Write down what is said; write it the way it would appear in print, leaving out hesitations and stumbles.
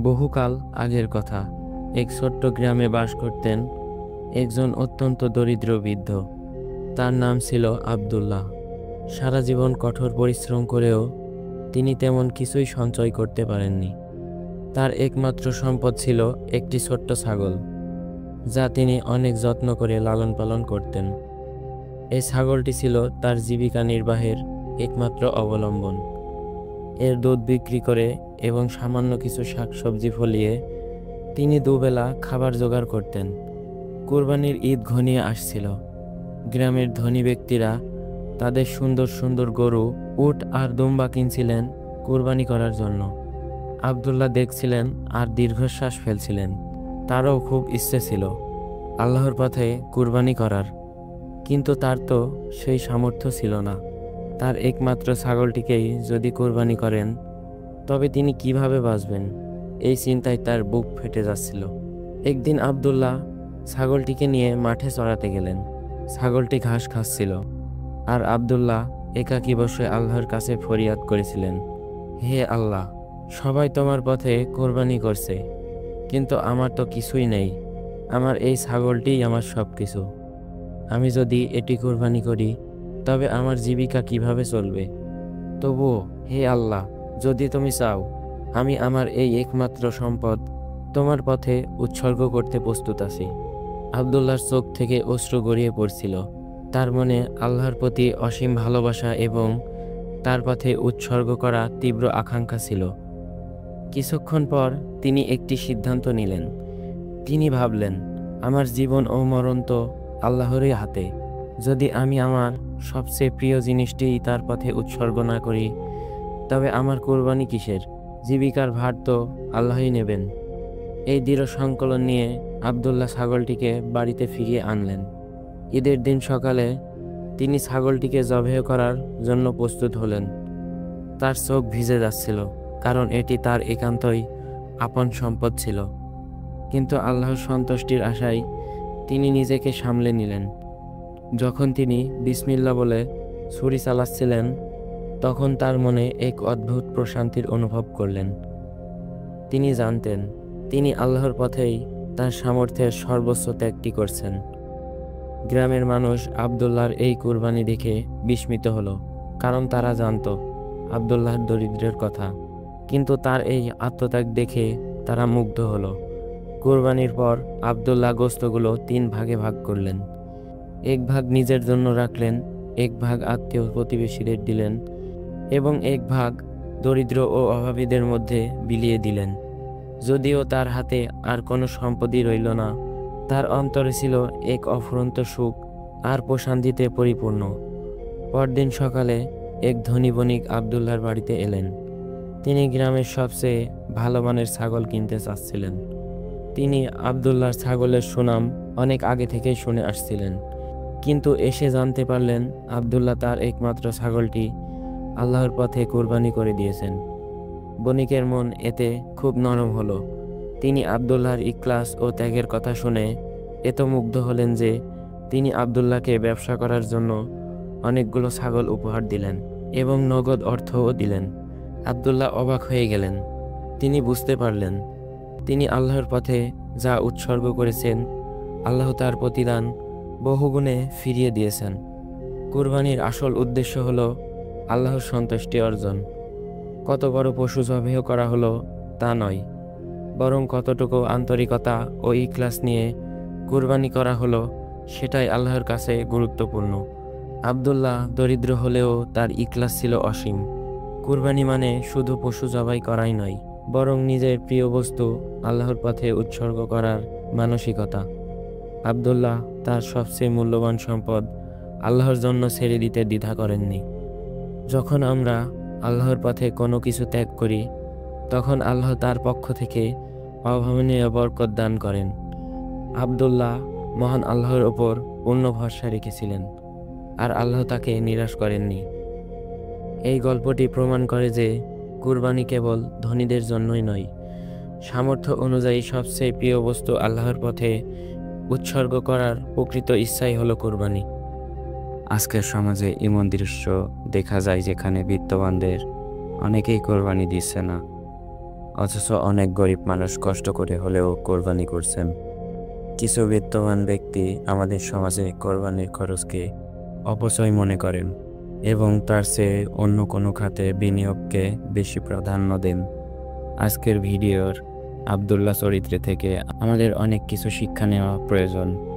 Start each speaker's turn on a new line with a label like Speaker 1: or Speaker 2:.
Speaker 1: বহুকাল আগের কথা। এক ছোট্ট গ্রামে বাস করতেন একজন অত্যন্ত দরিদ্র বৃদ্ধ। তার নাম ছিল আব্দুল্লাহ। সারা জীবন কঠোর পরিশ্রম করেও তিনি তেমন কিছুই সঞ্চয় করতে পারেননি। তার একমাত্র সম্পদ ছিল একটি ছোট্ট ছাগল, যা তিনি অনেক যত্ন করে লালন পালন করতেন। এই ছাগলটি ছিল তার জীবিকা নির্বাহের একমাত্র অবলম্বন। এর দুধ বিক্রি করে এবং সামান্য কিছু শাকসবজি ফলিয়ে তিনি দুবেলা খাবার জোগাড় করতেন। কুরবানির ঈদ ঘনিয়ে আসছিল। গ্রামের ধনী ব্যক্তিরা তাদের সুন্দর সুন্দর গরু, উট আর দুম্বা কিনছিলেন কুরবানি করার জন্য। আব্দুল্লাহ দেখছিলেন আর দীর্ঘশ্বাস ফেলছিলেন। তারও খুব ইচ্ছে ছিল আল্লাহর পথে কুরবানি করার, কিন্তু তার তো সেই সামর্থ্য ছিল না। তার একমাত্র ছাগলটিকেই যদি কুরবানি করেন তবে তিনি কিভাবে বাঁচবেন, এই চিন্তায় তার বুক ফেটে যাচ্ছিল। একদিন আব্দুল্লাহ ছাগলটিকে নিয়ে মাঠে চড়াতে গেলেন। ছাগলটি ঘাস খাচ্ছিল আর আব্দুল্লাহ একাকী বসে আল্লাহর কাছে ফরিয়াদ করেছিলেন, হে আল্লাহ, সবাই তোমার পথে কোরবানি করছে, কিন্তু আমার তো কিছুই নেই। আমার এই ছাগলটিই আমার সব কিছু। আমি যদি এটি কোরবানি করি তবে আমার জীবিকা কিভাবে চলবে? তবুও হে আল্লাহ, যদি তুমি চাও, আমি আমার এই একমাত্র সম্পদ তোমার পথে উৎসর্গ করতে প্রস্তুত আছি। আব্দুল্লাহর চোখ থেকে অশ্রু গড়িয়ে পড়ছিল। তার মনে আল্লাহর প্রতি অসীম ভালোবাসা এবং তার পথে উৎসর্গ করা তীব্র আকাঙ্ক্ষা ছিল। কিছুক্ষণ পর তিনি একটি সিদ্ধান্ত নিলেন। তিনি ভাবলেন, আমার জীবন ও মরণ তো আল্লাহরই হাতে। যদি আমি আমার সবচেয়ে প্রিয় জিনিসটিই তার পথে উৎসর্গ না করি তবে আমার কোরবানি কিসের? জীবিকার ভার তো আল্লাহই নেবেন। এই দৃঢ় সংকলন নিয়ে আব্দুল্লাহ ছাগলটিকে বাড়িতে ফিরিয়ে আনলেন। ঈদের দিন সকালে তিনি ছাগলটিকে জবেহ করার জন্য প্রস্তুত হলেন। তার চোখ ভিজে যাচ্ছিল, কারণ এটি তার একান্তই আপন সম্পদ ছিল। কিন্তু আল্লাহর সন্তুষ্টির আশায় তিনি নিজেকে সামলে নিলেন। যখন তিনি বিসমিল্লাহ বলে ছুরি চালাচ্ছিলেন তখন তার মনে এক অদ্ভুত প্রশান্তির অনুভব করলেন। তিনি জানতেন তিনি আল্লাহর পথেই তার সামর্থ্যের সর্বোচ্চ ত্যাগটি করছেন। গ্রামের মানুষ আব্দুল্লাহর এই কুরবানি দেখে বিস্মিত হলো, কারণ তারা জানত আব্দুল্লাহর দরিদ্রের কথা। কিন্তু তার এই আত্মত্যাগ দেখে তারা মুগ্ধ হলো। কুরবানির পর আব্দুল্লাহ গোশতগুলো 3 ভাগে ভাগ করলেন। এক ভাগ নিজের জন্য রাখলেন, এক ভাগ আত্মীয় প্রতিবেশীদের দিলেন এবং এক ভাগ দরিদ্র ও অভাবীদের মধ্যে বিলিয়ে দিলেন। যদিও তার হাতে আর কোনো সম্পদই রইল না, তার অন্তরে ছিল এক অফুরন্ত সুখ আর প্রশান্তিতে পরিপূর্ণ। পরদিন সকালে এক ধনী বণিক আব্দুল্লাহর বাড়িতে এলেন। তিনি গ্রামের সবচেয়ে ভালো মানের ছাগল কিনতে চাচ্ছিলেন। তিনি আব্দুল্লাহর ছাগলের সুনাম অনেক আগে থেকেই শুনে আসছিলেন, কিন্তু এসে জানতে পারলেন আব্দুল্লাহ তার একমাত্র ছাগলটি আল্লাহর পথে কুরবানি করে দিয়েছেন। বণিকের মন এতে খুব নরম হলো। তিনি আব্দুল্লাহর ইখলাস ও ত্যাগের কথা শুনে এত মুগ্ধ হলেন যে তিনি আব্দুল্লাহকে ব্যবসা করার জন্য অনেকগুলো ছাগল উপহার দিলেন এবং নগদ অর্থও দিলেন। আব্দুল্লাহ অবাক হয়ে গেলেন। তিনি বুঝতে পারলেন তিনি আল্লাহর পথে যা উৎসর্গ করেছেন আল্লাহ তার প্রতিদান বহুগুণে ফিরিয়ে দিয়েছেন। কুরবানির আসল উদ্দেশ্য হলো আল্লাহর সন্তুষ্টি অর্জন। কত বড় পশু জবেহ করা হলো তা নয়, বরং কতটুকু আন্তরিকতা ও ইখলাস নিয়ে কুরবানি করা হলো সেটাই আল্লাহর কাছে গুরুত্বপূর্ণ। আব্দুল্লাহ দরিদ্র হলেও তার ইখলাস ছিল অসীম। কুরবানি মানে শুধু পশু জবাই করাই নয়, বরং নিজের প্রিয় বস্তু আল্লাহর পথে উৎসর্গ করার মানসিকতা। আব্দুল্লাহ তার সবচেয়ে মূল্যবান সম্পদ আল্লাহর জন্য ছেড়ে দিতে দ্বিধা করেননি। যখন আমরা আল্লাহর পথে কোনো কিছু ত্যাগ করি তখন আল্লাহ তার পক্ষ থেকে অভাবনীয় বরকত দান করেন। আব্দুল্লাহ মহান আল্লাহর ওপর পূর্ণ ভরসা রেখেছিলেন আর আল্লাহ তাকে নিরাশ করেননি। এই গল্পটি প্রমাণ করে যে কুরবানি কেবল ধনীদের জন্যই নয়, সামর্থ্য অনুযায়ী সবচেয়ে প্রিয় বস্তু আল্লাহর পথে উৎসর্গ করার প্রকৃত ইচ্ছাই হলো কুরবানি।
Speaker 2: আজকের সমাজে এমন দৃশ্য দেখা যায় যেখানে বিত্তবানদের অনেকেই কোরবানি দিচ্ছে না, অথচ অনেক গরিব মানুষ কষ্ট করে হলেও কোরবানি করছেন। কিছু বিত্তবান ব্যক্তি আমাদের সমাজে কোরবানির খরচকে অপচয় মনে করেন এবং তার চেয়ে অন্য কোনো খাতে বিনিয়োগকে বেশি প্রাধান্য দেন। আজকের ভিডিওর আব্দুল্লাহ চরিত্রে থেকে আমাদের অনেক কিছু শিক্ষা নেওয়া প্রয়োজন।